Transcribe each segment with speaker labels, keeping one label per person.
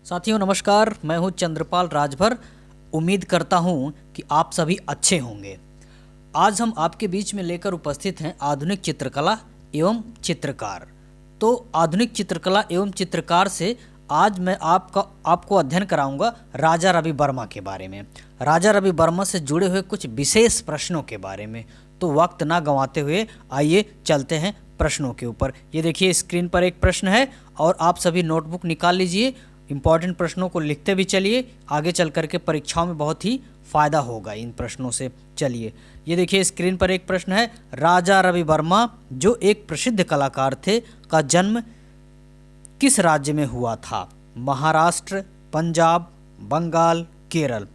Speaker 1: साथियों नमस्कार, मैं हूं चंद्रपाल राजभर। उम्मीद करता हूं कि आप सभी अच्छे होंगे। आज हम आपके बीच में लेकर उपस्थित हैं आधुनिक चित्रकला एवं चित्रकार। तो आधुनिक चित्रकला एवं चित्रकार से आज मैं आपको अध्ययन कराऊंगा राजा रवि वर्मा के बारे में, राजा रवि वर्मा से जुड़े हुए कुछ विशेष प्रश्नों के बारे में। तो वक्त ना गंवाते हुए आइए चलते हैं प्रश्नों के ऊपर। ये देखिए स्क्रीन पर एक प्रश्न है और आप सभी नोटबुक निकाल लीजिए, इंपॉर्टेंट प्रश्नों को लिखते भी चलिए, आगे चल करके परीक्षाओं में बहुत ही फायदा होगा इन प्रश्नों से। चलिए ये देखिए स्क्रीन पर एक प्रश्न है, राजा रवि वर्मा जो एक प्रसिद्ध कलाकार थे का जन्म किस राज्य में हुआ था? महाराष्ट्र, पंजाब, बंगाल, केरल।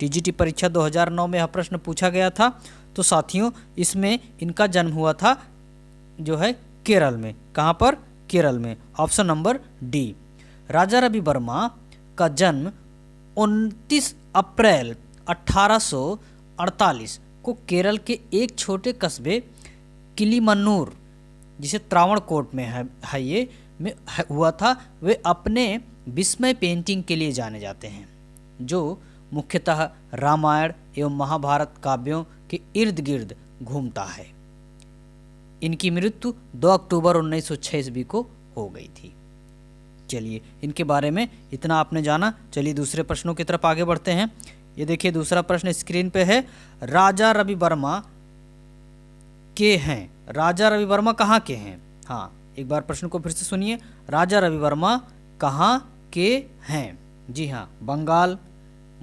Speaker 1: टीजीटी परीक्षा 2009 में यह प्रश्न पूछा गया था। तो साथियों इसमें इनका जन्म हुआ था जो है केरल में। कहाँ पर? केरल में। Option number D. Raja Ravi Varma का जन्म 29 अप्रैल 1848 को केरल के एक छोटे कस्बे किलीमन्नूर, जिसे त्रावणकोट में है ये में हुआ था। वे अपने विस्मय पेंटिंग के लिए जाने जाते हैं, जो मुख्यतः रामायण एवं महाभारत काव्यों के इर्द गिर्द घूमता है। इनकी मृत्यु 2 अक्टूबर 1906 ईस्वी को हो गई थी। चलिए इनके बारे में इतना आपने जाना। चलिए दूसरे प्रश्नों की तरफ आगे बढ़ते हैं। ये देखिए दूसरा प्रश्न स्क्रीन पे है, राजा रवि वर्मा के हैं। राजा रवि वर्मा कहाँ के हैं? हाँ, एक बार प्रश्न को फिर से सुनिए, राजा रवि वर्मा कहाँ के हैं? जी हाँ, बंगाल,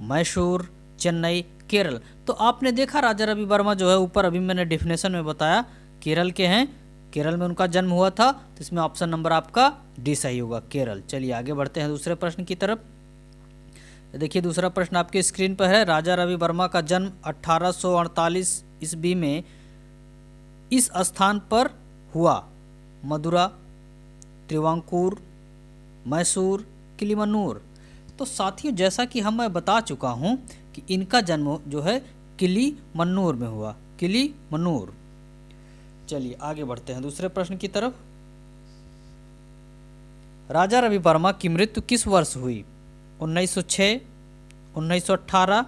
Speaker 1: मैसूर, चेन्नई, केरल। तो आपने देखा राजा रवि वर्मा जो है ऊपर अभी मैंने डेफिनेशन में बताया केरल के हैं, केरल में उनका जन्म हुआ था। तो इसमें ऑप्शन नंबर आपका डी सही होगा, केरल। चलिए आगे बढ़ते हैं दूसरे प्रश्न की तरफ। देखिए दूसरा प्रश्न आपके स्क्रीन पर है, राजा रवि वर्मा का जन्म 1848 ईस्वी में इस स्थान पर हुआ? मदुरा, त्रिवांकूर, मैसूर, किलीमन्नूर। तो साथियों जैसा कि मैं बता चुका हूं कि इनका जन्म जो है किलीमन्नूर में हुआ, किलीमन्नूर। चलिए आगे बढ़ते हैं दूसरे प्रश्न की तरफ। राजा रवि वर्मा की मृत्यु किस वर्ष हुई? 1906, 1918,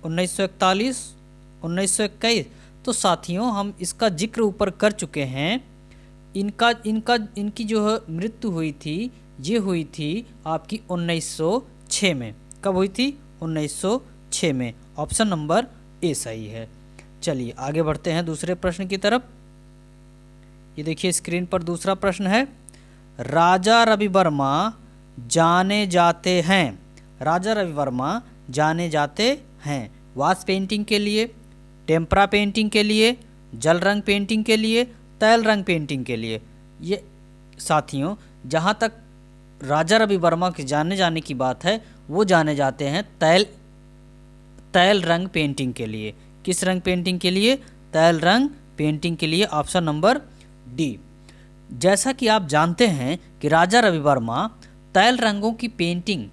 Speaker 1: 1941, 1921। तो साथियों हम इसका जिक्र ऊपर कर चुके हैं। इनकी जो है मृत्यु हुई थी, ये हुई थी आपकी 1906 में। कब हुई थी? 1906 में। ऑप्शन नंबर ए सही है। चलिए आगे बढ़ते हैं दूसरे प्रश्न की तरफ। ये देखिए स्क्रीन पर दूसरा प्रश्न है, राजा रवि वर्मा जाने जाते हैं। राजा रवि वर्मा जाने जाते हैं वाश पेंटिंग के लिए, टेम्परा पेंटिंग के लिए, जल रंग पेंटिंग के लिए, तैल रंग पेंटिंग के लिए। ये साथियों जहाँ तक राजा रवि वर्मा के जाने जाने की बात है, वो जाने जाते हैं तैल रंग पेंटिंग के लिए। किस रंग पेंटिंग के लिए? तैल रंग पेंटिंग के लिए। Option number D. जैसा कि आप जानते हैं कि राजा रवि वर्मा तैल रंगों की पेंटिंग,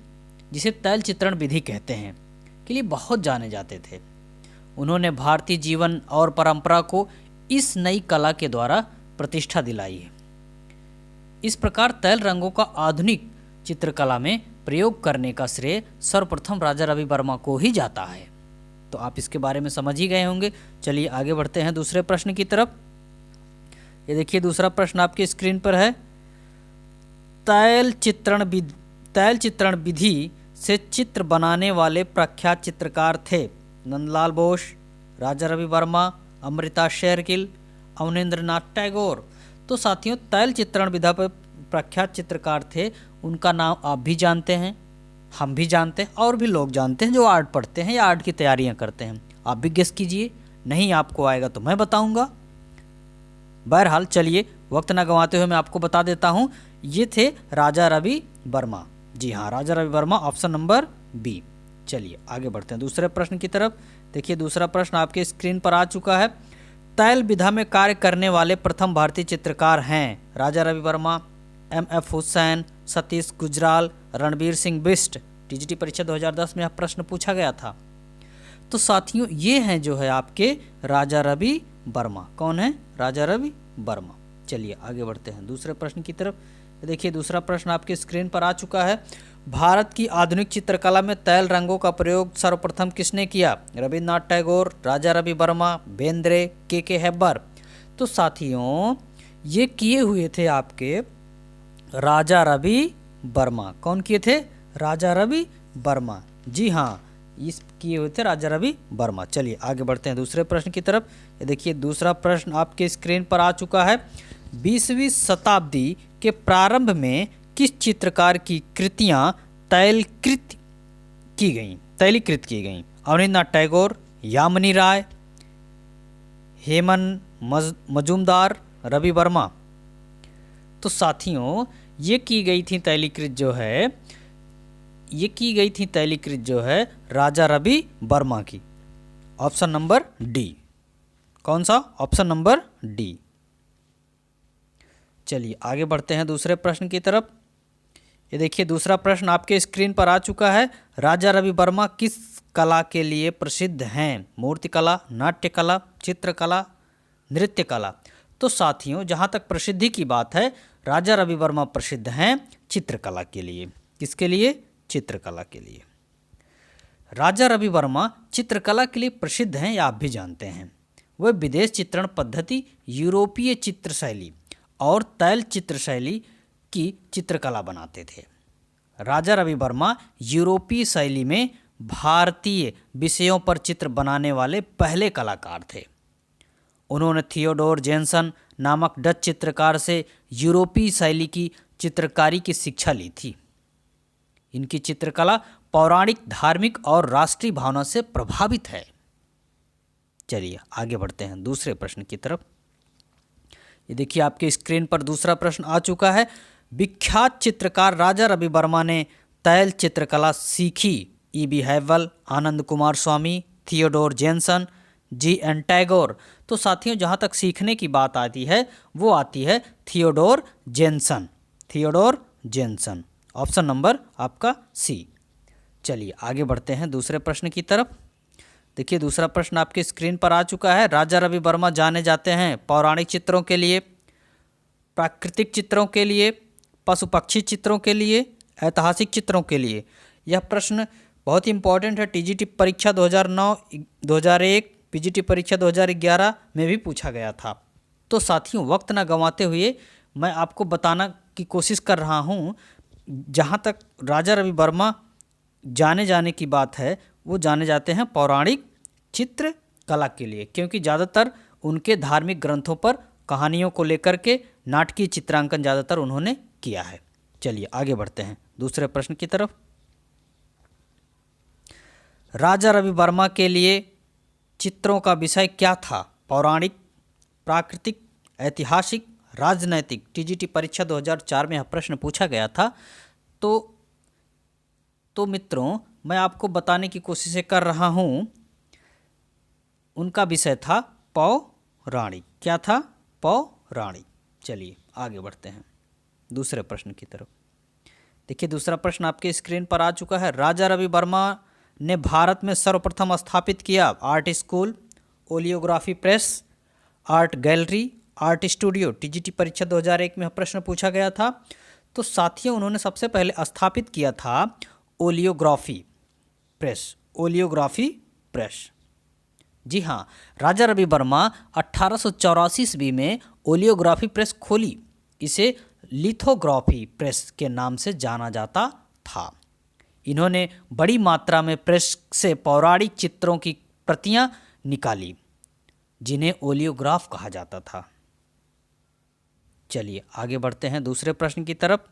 Speaker 1: जिसे तैल चित्रण विधि कहते हैं, के लिए बहुत जाने जाते थे। उन्होंने भारतीय जीवन और परंपरा को इस नई कला के द्वारा प्रतिष्ठा दिलाई है। इस प्रकार तैल रंगों का आधुनिक चित्रकला में प्रयोग करने का श्रेय सर्वप्रथम राजा रवि वर्मा को ही जाता है। तो आप इसके बारे में समझ ही गए होंगे। चलिए आगे बढ़ते हैं दूसरे प्रश्न की तरफ। ये देखिए दूसरा प्रश्न आपकी स्क्रीन पर है, तैल चित्रण विधि से चित्र बनाने वाले प्रख्यात चित्रकार थे? नंदलाल बोस, राजा रवि वर्मा, अमृता शेरगिल, अवनींद्रनाथ टैगोर। तो साथियों तैल चित्रण विधा पर प्रख्यात चित्रकार थे, उनका नाम आप भी जानते हैं, हम भी जानते हैं, और भी लोग जानते हैं जो आर्ट पढ़ते हैं या आर्ट की तैयारियां करते हैं। आप भी गेस कीजिए, नहीं आपको आएगा तो मैं बताऊंगा। बहरहाल चलिए वक्त ना गंवाते हुए मैं आपको बता देता हूं, ये थे राजा रवि वर्मा। जी हाँ, Raja Ravi Varma, option number B. चलिए आगे बढ़ते हैं दूसरे प्रश्न की तरफ। देखिए दूसरा प्रश्न आपके स्क्रीन पर आ चुका है, तैल विधा में कार्य करने वाले प्रथम भारतीय चित्रकार हैं? राजा रवि वर्मा, एम.एफ. हुसैन, सतीश गुजराल, रणबीर सिंह बिष्ट। टीजीटी परीक्षा 2010 में यह प्रश्न पूछा गया था। तो साथियों ये हैं जो है आपके राजा रवि वर्मा। कौन है? राजा रवि वर्मा। चलिए आगे बढ़ते हैं दूसरे प्रश्न की तरफ। देखिए दूसरा प्रश्न आपके स्क्रीन पर आ चुका है, भारत की आधुनिक चित्रकला में तैल रंगों का प्रयोग सर्वप्रथम किसने किया? रविन्द्रनाथ टैगोर, राजा रवि वर्मा, बेंद्रे, के हेब्बर। तो साथियों ये किए हुए थे आपके राजा रवि वर्मा। कौन किए थे? राजा रवि वर्मा। जी हाँ, इस किए हुए थे राजा रवि वर्मा। चलिए आगे बढ़ते हैं दूसरे प्रश्न की तरफ। ये देखिए दूसरा प्रश्न आपके स्क्रीन पर आ चुका है। 20वीं शताब्दी के प्रारंभ में किस चित्रकार की कृतियां तैलीकृत की गईं? अवनींद्रनाथ टैगोर, यामिनी राय, हेमन मजूमदार, रवि वर्मा। तो साथियों ये की गई थी तैलीकृत जो है राजा रवि वर्मा की। Option number D. कौन सा? Option number D. चलिए आगे बढ़ते हैं दूसरे प्रश्न की तरफ। ये देखिए दूसरा प्रश्न आपके स्क्रीन पर आ चुका है। राजा रवि वर्मा किस कला के लिए प्रसिद्ध हैं? मूर्तिकला, नाट्यकला, चित्रकला, नृत्य कला। तो साथियों जहाँ तक प्रसिद्धि की बात है, राजा रवि वर्मा प्रसिद्ध हैं चित्रकला के लिए। किसके लिए? चित्रकला के लिए। राजा रवि वर्मा चित्रकला के लिए प्रसिद्ध हैं, या आप भी जानते हैं। वह विदेश चित्रण पद्धति, यूरोपीय चित्र शैली और तैल चित्र शैली की चित्रकला बनाते थे। राजा रवि वर्मा यूरोपीय शैली में भारतीय विषयों पर चित्र बनाने वाले पहले कलाकार थे। उन्होंने थियोडोर जेनसन नामक डच चित्रकार से यूरोपीय शैली की चित्रकारी की शिक्षा ली थी। इनकी चित्रकला पौराणिक, धार्मिक और राष्ट्रीय भावना से प्रभावित है। चलिए आगे बढ़ते हैं दूसरे प्रश्न की तरफ। ये देखिए आपके स्क्रीन पर दूसरा प्रश्न आ चुका है। विख्यात चित्रकार राजा रवि वर्मा ने तैल चित्रकला सीखी। ई.बी. हैवल, आनंद कुमार स्वामी, थियोडोर जेनसन, जी.एन. टैगोर। तो साथियों जहाँ तक सीखने की बात आती है वो आती है थियोडोर जेनसन। ऑप्शन नंबर आपका सी। चलिए आगे बढ़ते हैं दूसरे प्रश्न की तरफ। देखिए दूसरा प्रश्न आपके स्क्रीन पर आ चुका है। राजा रवि वर्मा जाने जाते हैं पौराणिक चित्रों के लिए, प्राकृतिक चित्रों के लिए, पशु पक्षी चित्रों के लिए, ऐतिहासिक चित्रों के लिए। यह प्रश्न बहुत ही इंपॉर्टेंट है। टीजीटी परीक्षा 2009, 2001, पीजीटी परीक्षा 2011 में भी पूछा गया था। तो साथियों वक्त ना गंवाते हुए मैं आपको बताना की कोशिश कर रहा हूँ। जहाँ तक राजा रवि वर्मा जाने की बात है, वो जाने जाते हैं पौराणिक चित्रकला के लिए, क्योंकि ज़्यादातर उनके धार्मिक ग्रंथों पर कहानियों को लेकर के नाटकीय चित्रांकन ज़्यादातर उन्होंने किया है। चलिए आगे बढ़ते हैं दूसरे प्रश्न की तरफ। राजा रवि वर्मा के लिए चित्रों का विषय क्या था? पौराणिक, प्राकृतिक, ऐतिहासिक, राजनैतिक। टीजीटी परीक्षा 2004 में यह प्रश्न पूछा गया था। तो मित्रों मैं आपको बताने की कोशिश कर रहा हूँ। उनका विषय था पौराणिक। क्या था? पौराणिक। चलिए आगे बढ़ते हैं दूसरे प्रश्न की तरफ। देखिए दूसरा प्रश्न आपके स्क्रीन पर आ चुका है। राजा रवि वर्मा ने भारत में सर्वप्रथम स्थापित किया art school, oleography press, art gallery, art studio. TGT परीक्षा 2001 में प्रश्न पूछा गया था। तो साथियों उन्होंने सबसे पहले स्थापित किया था ओलियोग्राफी प्रेस। जी हाँ, राजा रवि वर्मा 1884 ईस्वी में ओलियोग्राफी प्रेस खोली। इसे लिथोग्राफी प्रेस के नाम से जाना जाता था। इन्होंने बड़ी मात्रा में प्रेस से पौराणिक चित्रों की प्रतियां निकाली, जिन्हें ओलियोग्राफ कहा जाता था। चलिए आगे बढ़ते हैं दूसरे प्रश्न की तरफ।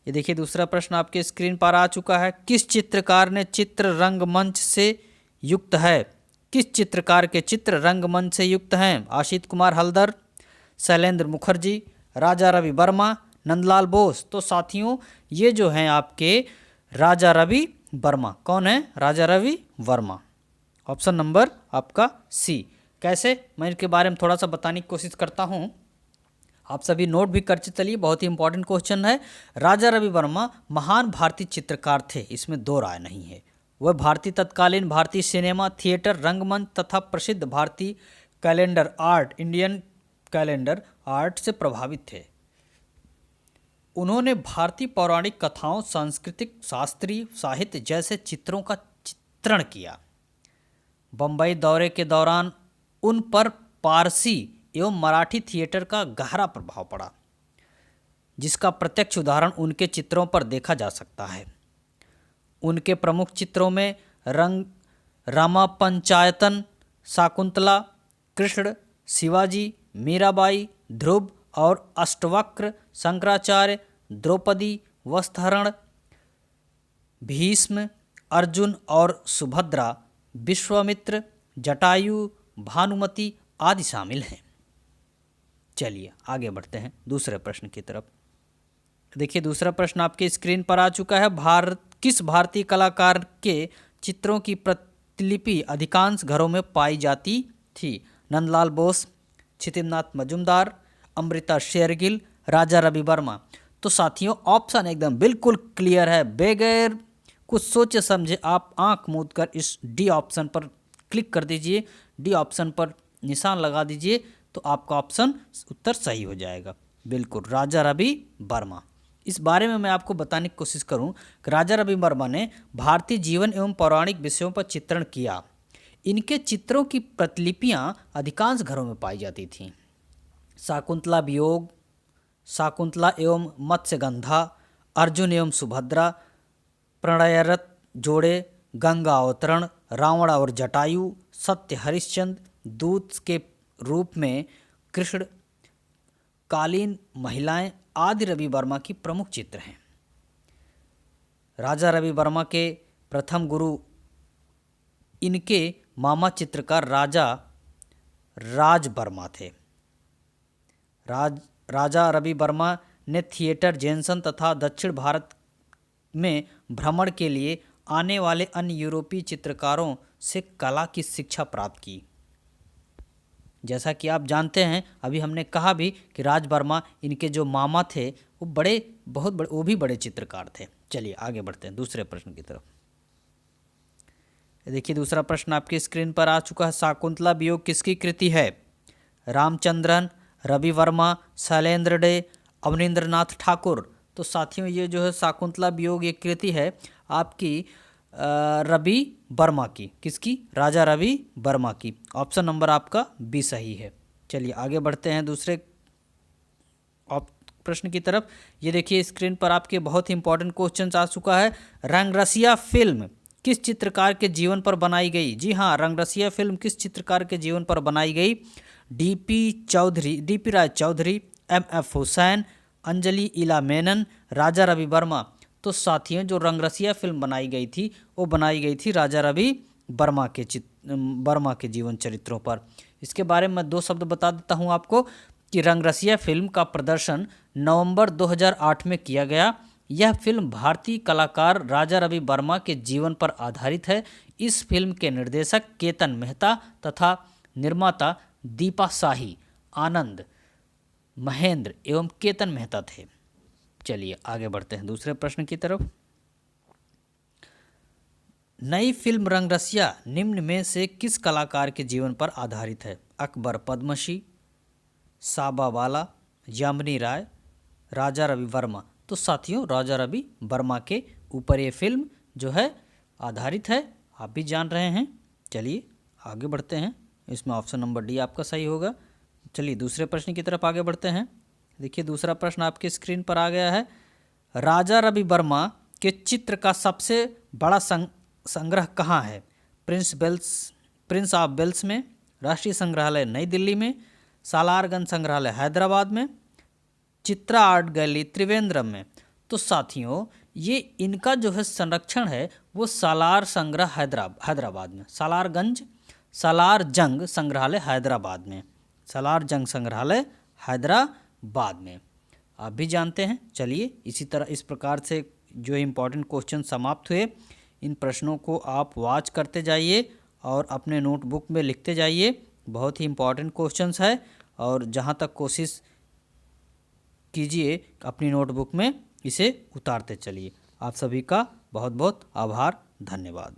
Speaker 1: ये देखिए दूसरा प्रश्न आपके स्क्रीन पर आ चुका है। किस चित्रकार ने चित्र रंगमंच से युक्त है? किस चित्रकार के चित्र रंगमंच से युक्त हैं? आशित कुमार हल्दर, शैलेंद्र मुखर्जी, राजा रवि वर्मा, नंदलाल बोस। तो साथियों ये जो हैं आपके राजा रवि वर्मा। कौन है? राजा रवि वर्मा। ऑप्शन नंबर आपका सी। कैसे? मैं इनके बारे में थोड़ा सा बताने की कोशिश करता हूँ, आप सभी नोट भी कर चलिए, बहुत ही इंपॉर्टेंट क्वेश्चन है। राजा रवि वर्मा महान भारतीय चित्रकार थे, इसमें दो राय नहीं है। वह भारतीय तत्कालीन भारतीय सिनेमा, थिएटर, रंगमंच तथा प्रसिद्ध भारतीय calendar art, Indian calendar art से प्रभावित थे। उन्होंने भारतीय पौराणिक कथाओं, सांस्कृतिक, शास्त्रीय साहित्य जैसे चित्रों का चित्रण किया। बम्बई दौरे के दौरान उन पर पारसी एवं मराठी थिएटर का गहरा प्रभाव पड़ा, जिसका प्रत्यक्ष उदाहरण उनके चित्रों पर देखा जा सकता है। उनके प्रमुख चित्रों में रंग रामा पंचायतन, शाकुंतला, कृष्ण, शिवाजी, मीराबाई, ध्रुव और अष्टवक्र, शंकराचार्य, द्रौपदी, वस्त्रहरण, भीष्म, अर्जुन और सुभद्रा, विश्वामित्र, जटायु, भानुमति आदि शामिल हैं। चलिए आगे बढ़ते हैं दूसरे प्रश्न की तरफ। देखिए दूसरा प्रश्न आपके स्क्रीन पर आ चुका है। किस भारतीय कलाकार के चित्रों की प्रतिलिपि अधिकांश घरों में पाई जाती थी? नंदलाल बोस, क्षितिमनाथ मजूमदार, अमृता शेरगिल, राजा रवि वर्मा। तो साथियों ऑप्शन एकदम बिल्कुल क्लियर है, बगैर कुछ सोचे समझे आप आंख मूंद कर इस डी ऑप्शन पर क्लिक कर दीजिए, डी ऑप्शन पर निशान लगा दीजिए, तो आपका ऑप्शन उत्तर सही हो जाएगा। बिल्कुल राजा रवि वर्मा। इस बारे में मैं आपको बताने की कोशिश करूं कि राजा रवि वर्मा ने भारतीय जीवन एवं पौराणिक विषयों पर चित्रण किया। इनके चित्रों की प्रतिलिपियां अधिकांश घरों में पाई जाती थीं। शाकुंतला वियोग, शाकुंतला एवं मत्स्यगंधा, अर्जुन एवं सुभद्रा, प्रणयरत जोड़े, गंगा अवतरण, रावण और जटायु, सत्य हरिश्चंद्र, दूत के रूप में कृष्ण, कालीन महिलाएं आदि रवि वर्मा की प्रमुख चित्र हैं। राजा रवि वर्मा के प्रथम गुरु इनके मामा चित्रकार राजा राज वर्मा थे। राजा रवि वर्मा ने थिएटर, जैनसन तथा दक्षिण भारत में भ्रमण के लिए आने वाले अन्य यूरोपीय चित्रकारों से कला की शिक्षा प्राप्त की। जैसा कि आप जानते हैं, अभी हमने कहा भी कि राज वर्मा इनके जो मामा थे वो बहुत बड़े, वो भी बड़े चित्रकार थे। चलिए आगे बढ़ते हैं दूसरे प्रश्न की तरफ। देखिए दूसरा प्रश्न आपकी स्क्रीन पर आ चुका है। शाकुंतला वियोग किसकी कृति है? रामचंद्रन, रवि वर्मा, शैलेंद्र डे, अवनींद्रनाथ ठाकुर। तो साथियों ये जो है शाकुंतला वियोग ये कृति है आपकी रवि वर्मा की। किसकी? राजा रवि वर्मा की। ऑप्शन नंबर आपका बी सही है। चलिए आगे बढ़ते हैं दूसरे प्रश्न की तरफ। ये देखिए स्क्रीन पर आपके बहुत ही इंपॉर्टेंट क्वेश्चन आ चुका है। रंगरसिया फिल्म किस चित्रकार के जीवन पर बनाई गई? जी हाँ, रंगरसिया फिल्म किस चित्रकार के जीवन पर बनाई गई? डीपी राय चौधरी, एमएफ हुसैन, अंजलि इला मेनन, राजा रवि वर्मा। तो साथियों जो रंगरसिया फिल्म बनाई गई थी वो बनाई गई थी राजा रवि वर्मा के जीवन चरित्रों पर। इसके बारे में 2 शब्द बता देता हूं आपको कि रंगरसिया फिल्म का प्रदर्शन नवंबर 2008 में किया गया। यह फिल्म भारतीय कलाकार राजा रवि वर्मा के जीवन पर आधारित है। इस फिल्म के निर्देशक केतन मेहता तथा निर्माता दीपा शाही, आनंद महेंद्र एवं केतन मेहता थे। चलिए आगे बढ़ते हैं दूसरे प्रश्न की तरफ। नई फिल्म रंगरसिया निम्न में से किस कलाकार के जीवन पर आधारित है? अकबर पद्मश्री, साबा वाला, यामिनी राय, राजा रवि वर्मा। तो साथियों राजा रवि वर्मा के ऊपर ये फिल्म जो है आधारित है, आप भी जान रहे हैं। चलिए आगे बढ़ते हैं, इसमें ऑप्शन नंबर डी आपका सही होगा। चलिए दूसरे प्रश्न की तरफ आगे बढ़ते हैं। देखिए दूसरा प्रश्न आपके स्क्रीन पर आ गया है। राजा रवि वर्मा के चित्र का सबसे बड़ा संग्रह कहाँ है? प्रिंस ऑफ वेल्स में, राष्ट्रीय संग्रहालय नई दिल्ली में, सालारगंज संग्रहालय हैदराबाद में, चित्रा आर्ट गैलरी त्रिवेंद्रम में। तो साथियों ये इनका जो है संरक्षण है वो सालार संग्रह हैदराबाद में, सालारजंग संग्रहालय हैदराबाद में, सालारजंग संग्रहालय हैदराबाद में, आप भी जानते हैं। चलिए इसी तरह इस प्रकार से जो इम्पोर्टेंट क्वेश्चन समाप्त हुए, इन प्रश्नों को आप वॉच करते जाइए और अपने नोटबुक में लिखते जाइए। बहुत ही इम्पोर्टेंट क्वेश्चंस है और जहाँ तक कोशिश कीजिए अपनी नोटबुक में इसे उतारते चलिए। आप सभी का बहुत बहुत आभार, धन्यवाद।